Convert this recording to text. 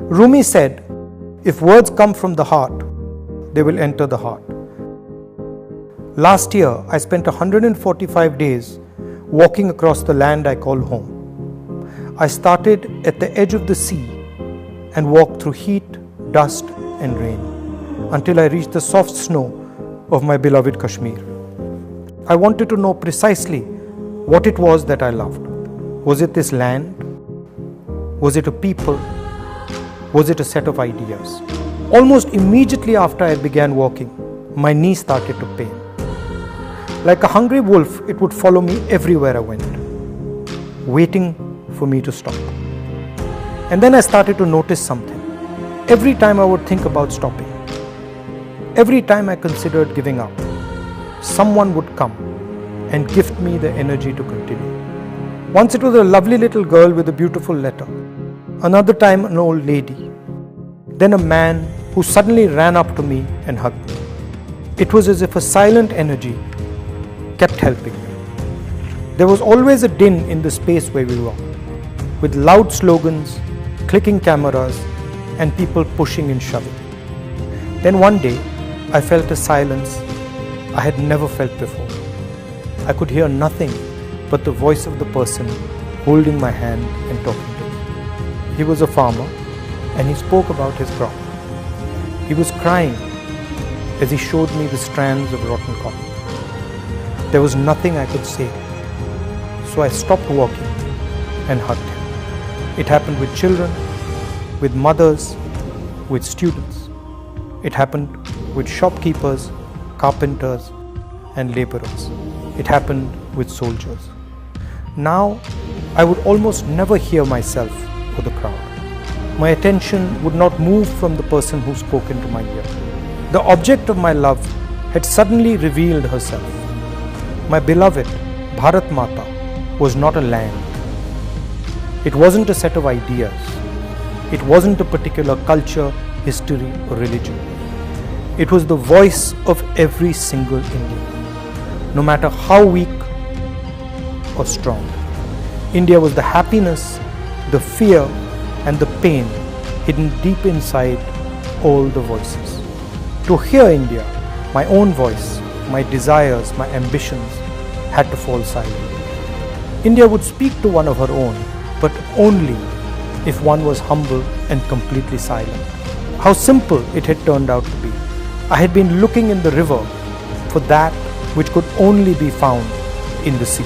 Rumi said, if words come from the heart, they will enter the heart. Last year, I spent 145 days walking across the land I call home. I started at the edge of the sea and walked through heat, dust and rain until I reached the soft snow of my beloved Kashmir. I wanted to know precisely what it was that I loved. Was it this land? Was it a people? Was it a set of ideas? Almost immediately after I began walking, my knee started to pain. Like a hungry wolf, it would follow me everywhere I went, waiting for me to stop. And then I started to notice something. Every time I would think about stopping, every time I considered giving up, someone would come and gift me the energy to continue. Once it was a lovely little girl with a beautiful letter. Another time an old lady. Then a man who suddenly ran up to me and hugged me. It was as if a silent energy kept helping me. There was always a din in the space where we walked, with loud slogans, clicking cameras, and people pushing and shoving. Then one day, I felt a silence I had never felt before. I could hear nothing but the voice of the person holding my hand and talking to me. He was a farmer, and he spoke about his crop. He was crying as he showed me the strands of rotten cotton. There was nothing I could say, so I stopped walking and hugged him. It happened with children, with mothers, with students. It happened with shopkeepers, carpenters, and laborers. It happened with soldiers. Now, I would almost never hear myself or the crowd. My attention would not move from the person who spoke into my ear. The object of my love had suddenly revealed herself. My beloved Bharat Mata was not a land. It wasn't a set of ideas. It wasn't a particular culture, history, or religion. It was the voice of every single Indian, no matter how weak or strong. India was the happiness, the fear, and the pain hidden deep inside all the voices. To hear India, my own voice, my desires, my ambitions had to fall silent. India would speak to one of her own, but only if one was humble and completely silent. How simple it had turned out to be. I had been looking in the river for that which could only be found in the sea.